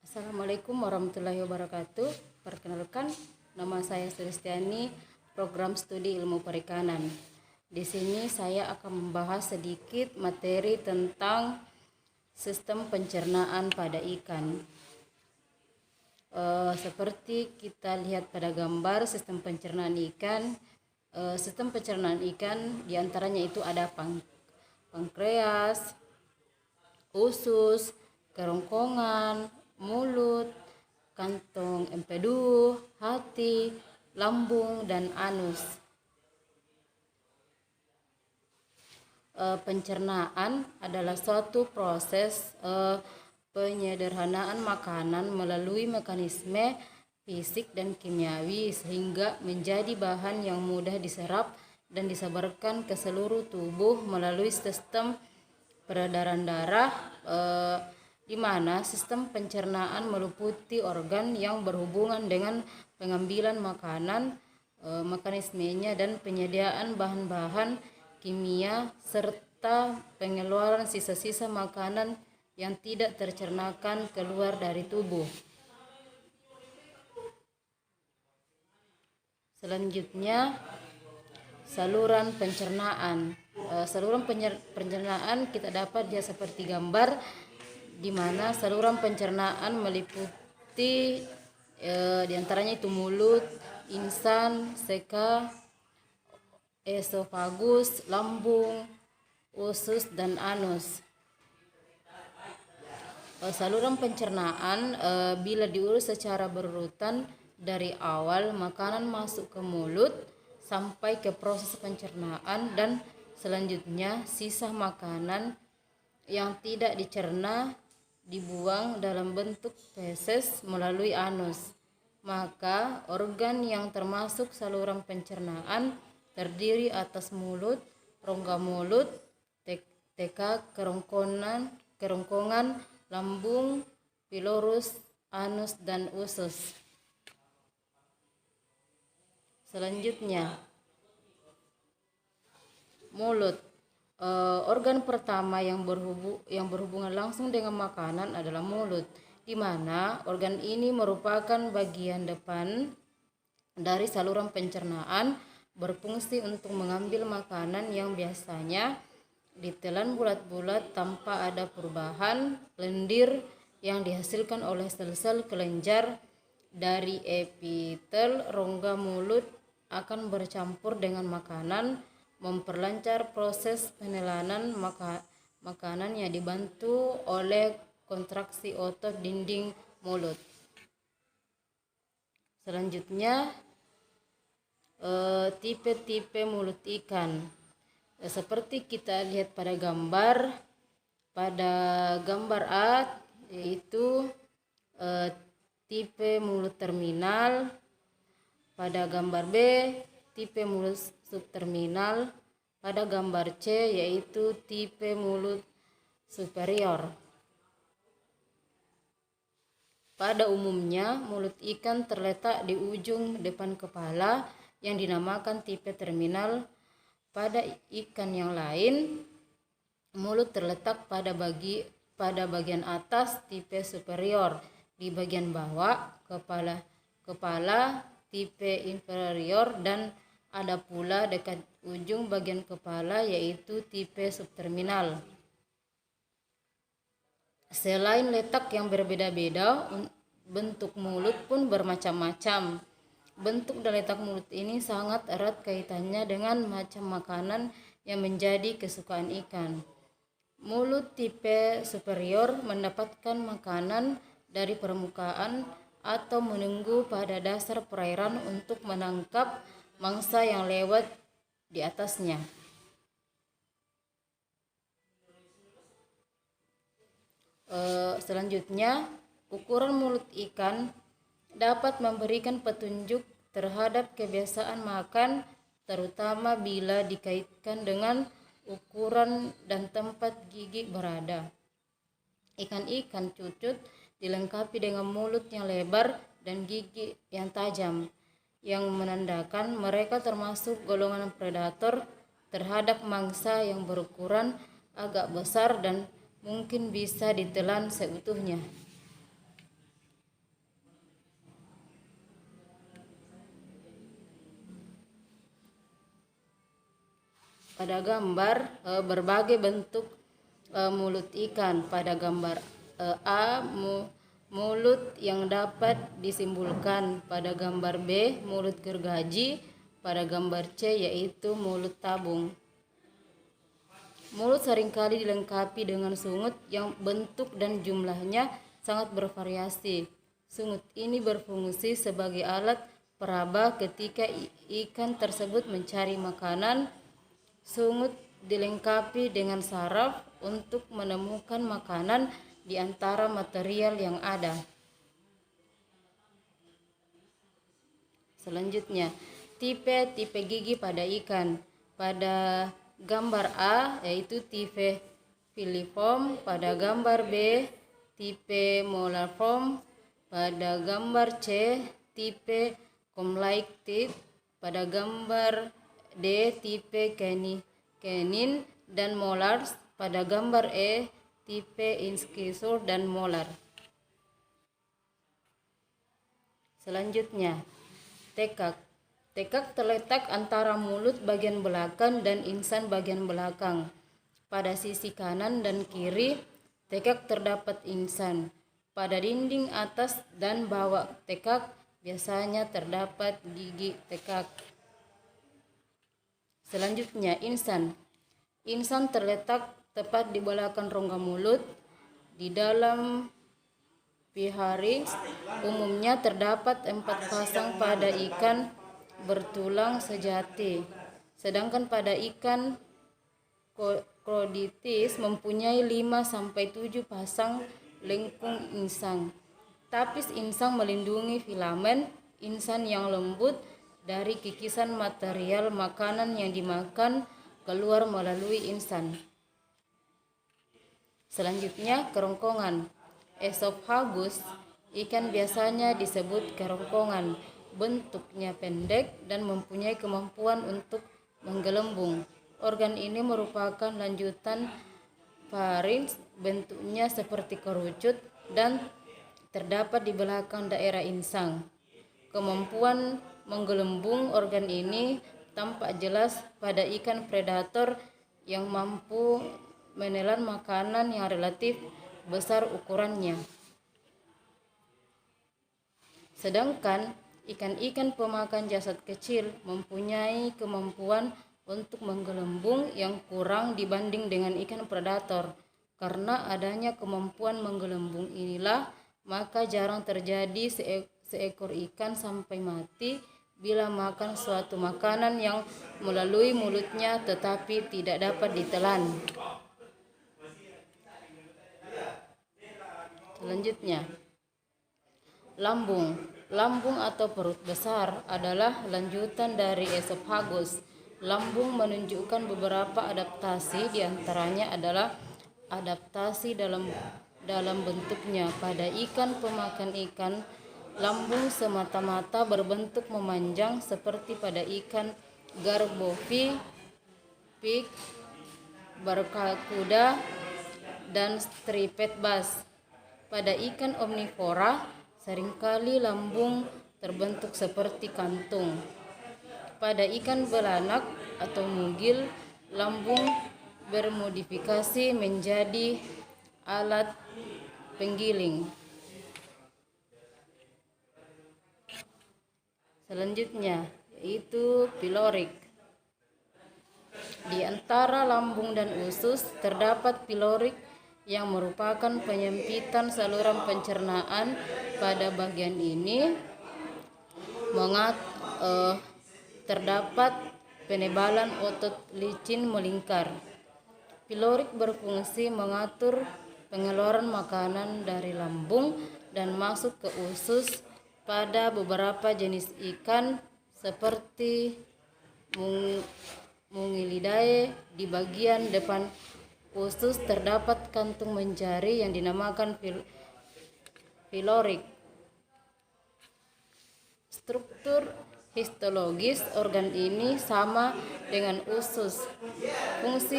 Assalamualaikum warahmatullahi wabarakatuh. Perkenalkan, nama saya Sulistiani, program studi ilmu perikanan. Di sini saya akan membahas sedikit materi tentang sistem pencernaan pada ikan. Seperti kita lihat pada gambar sistem pencernaan ikan. Sistem pencernaan ikan diantaranya itu ada pankreas, usus, kerongkongan, mulut, kantong empedu, hati, lambung, dan anus. Pencernaan adalah suatu proses penyederhanaan makanan melalui mekanisme fisik dan kimiawi sehingga menjadi bahan yang mudah diserap dan disebarkan ke seluruh tubuh melalui sistem peredaran darah, di mana sistem pencernaan meliputi organ yang berhubungan dengan pengambilan makanan, mekanismenya dan penyediaan bahan-bahan kimia serta pengeluaran sisa-sisa makanan yang tidak tercernakan keluar dari tubuh. Selanjutnya, saluran pencernaan. Saluran pencernaan kita dapat dia seperti gambar, di mana saluran pencernaan meliputi diantaranya itu mulut, insan, seka, esofagus, lambung, usus, dan anus. Saluran pencernaan bila diurus secara berurutan dari awal makanan masuk ke mulut sampai ke proses pencernaan, dan selanjutnya sisa makanan yang tidak dicerna dibuang dalam bentuk feses melalui anus. Maka organ yang termasuk saluran pencernaan terdiri atas mulut, rongga mulut, teka, kerongkongan, lambung, pilorus, anus, dan usus. Selanjutnya, mulut. Organ pertama yang berhubungan langsung dengan makanan adalah mulut, di mana organ ini merupakan bagian depan dari saluran pencernaan, berfungsi untuk mengambil makanan yang biasanya ditelan bulat-bulat tanpa ada perubahan lendir yang dihasilkan oleh sel-sel kelenjar dari epitel rongga mulut akan bercampur dengan makanan, memperlancar proses penelanan makanan yang dibantu oleh kontraksi otot dinding mulut. Selanjutnya, tipe-tipe mulut ikan. Seperti kita lihat pada gambar A, yaitu tipe mulut terminal. Pada gambar B, tipe mulut subterminal. Pada gambar C, yaitu tipe mulut superior. Pada umumnya, mulut ikan terletak di ujung depan kepala yang dinamakan tipe terminal. Pada ikan yang lain, mulut terletak pada bagian atas tipe superior. Di bagian bawah kepala tipe inferior, dan ada pula dekat ujung bagian kepala yaitu tipe subterminal. Selain letak yang berbeda-beda, bentuk mulut pun bermacam-macam. Bentuk dan letak mulut ini sangat erat kaitannya dengan macam makanan yang menjadi kesukaan ikan. Mulut tipe superior mendapatkan makanan dari permukaan atau menunggu pada dasar perairan untuk menangkap mangsa yang lewat di atasnya. Selanjutnya, ukuran mulut ikan dapat memberikan petunjuk terhadap kebiasaan makan, terutama bila dikaitkan dengan ukuran dan tempat gigi berada. Ikan-ikan cucut dilengkapi dengan mulut yang lebar dan gigi yang tajam, yang menandakan mereka termasuk golongan predator terhadap mangsa yang berukuran agak besar dan mungkin bisa ditelan seutuhnya. Pada gambar berbagai bentuk mulut ikan. Pada gambar A, mulut yang dapat disimbolkan. Pada gambar B, mulut gergaji. Pada gambar C, yaitu mulut tabung. Mulut seringkali dilengkapi dengan sungut yang bentuk dan jumlahnya sangat bervariasi. Sungut ini berfungsi sebagai alat peraba ketika ikan tersebut mencari makanan. Sungut dilengkapi dengan saraf untuk menemukan makanan di antara material yang ada. Selanjutnya, tipe gigi pada ikan. Pada gambar A yaitu tipe filiform, pada gambar B tipe molariform, pada gambar C tipe comb-like, pada gambar D tipe canine dan molars, pada gambar E tipe incisor dan molar. Selanjutnya, tekak. Tekak terletak antara mulut bagian belakang dan insan bagian belakang. Pada sisi kanan dan kiri tekak terdapat insan. Pada dinding atas dan bawah tekak biasanya terdapat gigi tekak. Selanjutnya, insan. Insan terletak tepat di belakang rongga mulut. Di dalam pharynx umumnya terdapat 4 pasang pada ikan bertulang sejati, sedangkan pada ikan Chordistes mempunyai 5-7 pasang lengkung insang. Tapis insang melindungi filamen insan yang lembut dari kikisan material makanan yang dimakan keluar melalui insan. Selanjutnya, kerongkongan. Esophagus ikan biasanya disebut kerongkongan. Bentuknya pendek dan mempunyai kemampuan untuk menggelembung. Organ ini merupakan lanjutan pharynx, bentuknya seperti kerucut dan terdapat di belakang daerah insang. Kemampuan menggelembung organ ini tampak jelas pada ikan predator yang mampu menelan makanan yang relatif besar ukurannya. Sedangkan ikan-ikan pemakan jasad kecil mempunyai kemampuan untuk menggelembung yang kurang dibanding dengan ikan predator. Karena adanya kemampuan menggelembung inilah, maka jarang terjadi seekor ikan sampai mati bila makan suatu makanan yang melalui mulutnya tetapi tidak dapat ditelan. Selanjutnya, lambung. Lambung atau perut besar adalah lanjutan dari esophagus. Lambung menunjukkan beberapa adaptasi, diantaranya adalah adaptasi dalam bentuknya. Pada ikan pemakan ikan, lambung semata-mata berbentuk memanjang seperti pada ikan garbovi, pik, barracuda, dan striped bass. Pada ikan omnivora, seringkali lambung terbentuk seperti kantung. Pada ikan belanak atau mugil, lambung bermodifikasi menjadi alat penggiling. Selanjutnya, yaitu pyloric. Di antara lambung dan usus terdapat pyloric yang merupakan penyempitan saluran pencernaan. Pada bagian ini terdapat penebalan otot licin melingkar. Pyloric berfungsi mengatur pengeluaran makanan dari lambung dan masuk ke usus. Pada beberapa jenis ikan seperti Mungilidae, di bagian depan usus terdapat kantung menjari yang dinamakan pyloric. Struktur histologis organ ini sama dengan usus. Fungsi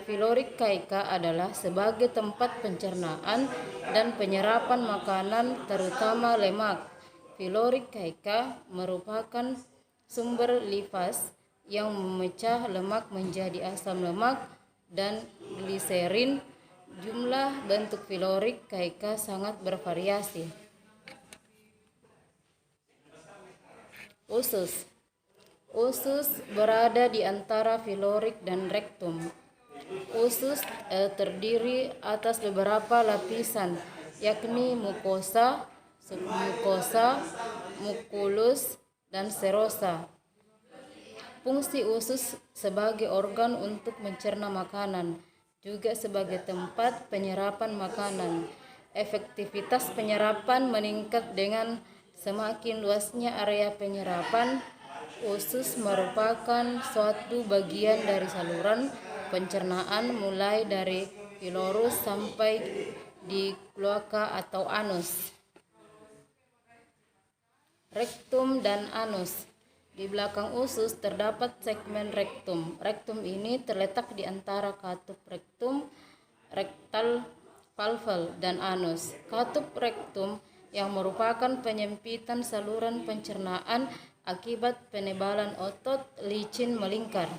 pyloric caeca adalah sebagai tempat pencernaan dan penyerapan makanan, terutama lemak. Pyloric caeca merupakan sumber lipase yang memecah lemak menjadi asam lemak dan gliserin. Jumlah bentuk pilorik KK sangat bervariasi. Usus. Usus berada di antara pilorik dan rektum. Usus terdiri atas beberapa lapisan, yakni mukosa, submukosa, mukulus, dan serosa. Fungsi usus sebagai organ untuk mencerna makanan, juga sebagai tempat penyerapan makanan. Efektivitas penyerapan meningkat dengan semakin luasnya area penyerapan. Usus merupakan suatu bagian dari saluran pencernaan mulai dari pilorus sampai di kloaka atau anus. Rektum dan anus. Di belakang usus terdapat segmen rektum. Rektum ini terletak di antara katup rektum, rektal valve, dan anus. Katup rektum yang merupakan penyempitan saluran pencernaan akibat penebalan otot licin melingkar,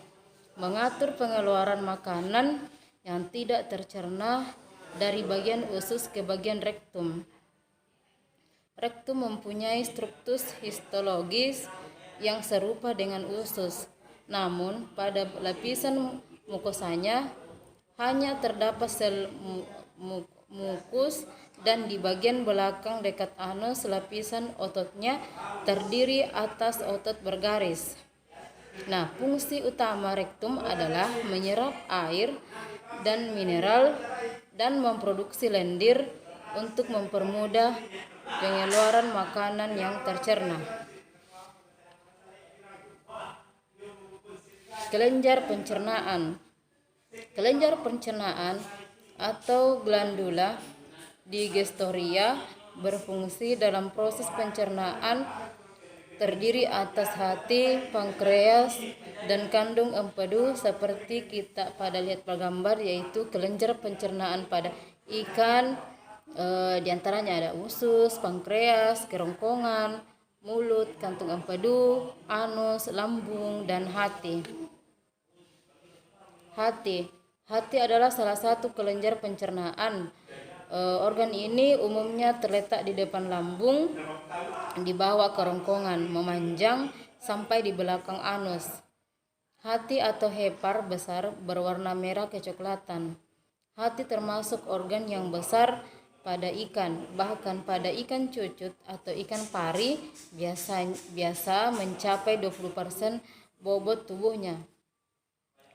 mengatur pengeluaran makanan yang tidak tercerna dari bagian usus ke bagian rektum. Rektum mempunyai struktur histologis yang serupa dengan usus, namun pada lapisan mukosanya hanya terdapat sel mukus, dan di bagian belakang dekat anus lapisan ototnya terdiri atas otot bergaris. Nah, fungsi utama rektum adalah menyerap air dan mineral dan memproduksi lendir untuk mempermudah pengeluaran makanan yang tercerna. Kelenjar pencernaan. Kelenjar pencernaan atau glandula digestoria berfungsi dalam proses pencernaan, terdiri atas hati, pankreas, dan kandung empedu seperti kita pada lihat pada gambar, yaitu kelenjar pencernaan pada ikan. Diantaranya ada usus, pankreas, kerongkongan, mulut, kantung empedu, anus, lambung, dan hati. Hati adalah salah satu kelenjar pencernaan. Organ ini umumnya terletak di depan lambung, di bawah kerongkongan, memanjang sampai di belakang anus. Hati atau hepar besar berwarna merah kecoklatan. Hati termasuk organ yang besar pada ikan, bahkan pada ikan cucut atau ikan pari biasa mencapai 20% bobot tubuhnya.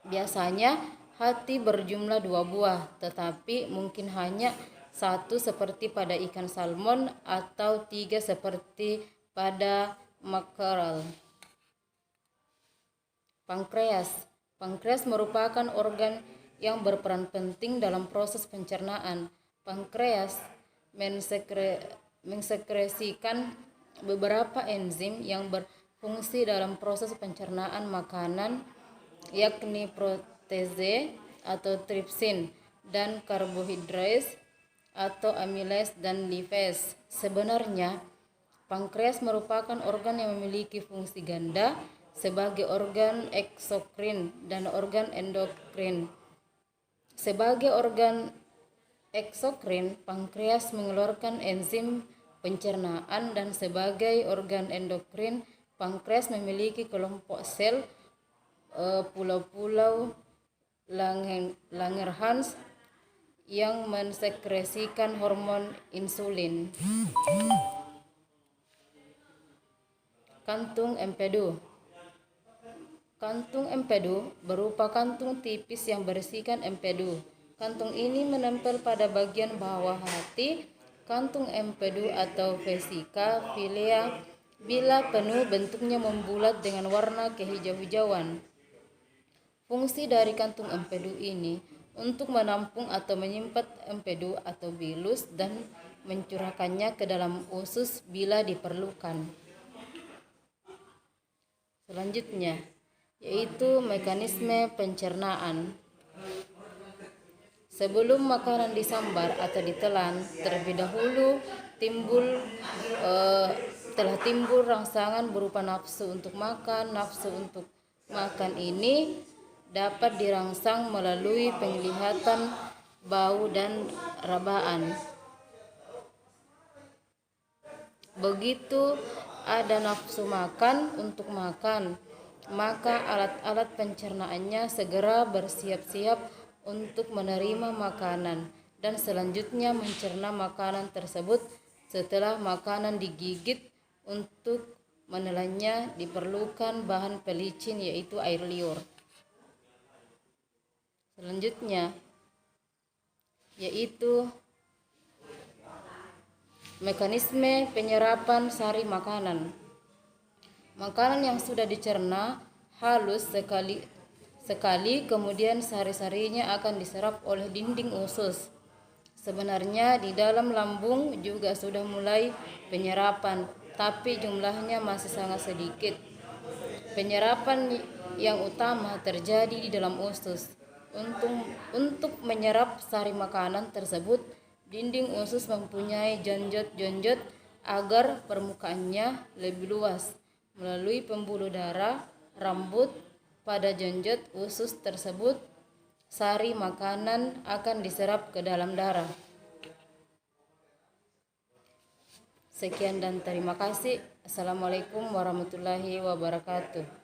Biasanya hati berjumlah 2 buah, tetapi mungkin hanya 1 seperti pada ikan salmon atau 3 seperti pada makrel. Pankreas. Pankreas merupakan organ yang berperan penting dalam proses pencernaan. Pankreas mensekresikan beberapa enzim yang berfungsi dalam proses pencernaan makanan, yakni protase atau tripsin dan karbohidrat atau amilase dan lipase. Sebenarnya, pankreas merupakan organ yang memiliki fungsi ganda sebagai organ eksokrin dan organ endokrin. Sebagai organ eksokrin, pankreas mengeluarkan enzim pencernaan, dan sebagai organ endokrin, pankreas memiliki kelompok sel pulau-pulau Langerhans yang mensekresikan hormon insulin. Kantung empedu. Kantung empedu berupa kantung tipis yang berisikan empedu. Kantung ini menempel pada bagian bawah hati. Kantung empedu atau vesika filea bila penuh bentuknya membulat dengan warna kehijau-hijauan. Fungsi dari kantung empedu ini untuk menampung atau menyimpan empedu atau bilus dan mencurahkannya ke dalam usus bila diperlukan. Selanjutnya, yaitu mekanisme pencernaan. Sebelum makanan disambar atau ditelan, terlebih dahulu telah timbul rangsangan berupa nafsu untuk makan, nafsu untuk makan ini dapat dirangsang melalui penglihatan, bau, dan rabaan. Begitu ada nafsu makan untuk makan, maka alat-alat pencernaannya segera bersiap-siap untuk menerima makanan dan selanjutnya mencerna makanan tersebut. Setelah makanan digigit, untuk menelannya diperlukan bahan pelicin, yaitu air liur. Selanjutnya yaitu mekanisme penyerapan sari makanan. Makanan yang sudah dicerna halus sekali kemudian sari-sarinya akan diserap oleh dinding usus. Sebenarnya di dalam lambung juga sudah mulai penyerapan, tapi jumlahnya masih sangat sedikit. Penyerapan yang utama terjadi di dalam usus. Untuk menyerap sari makanan tersebut, dinding usus mempunyai jonjot-jonjot agar permukaannya lebih luas. Melalui pembuluh darah, rambut, pada jonjot usus tersebut, sari makanan akan diserap ke dalam darah. Sekian dan terima kasih. Assalamualaikum warahmatullahi wabarakatuh.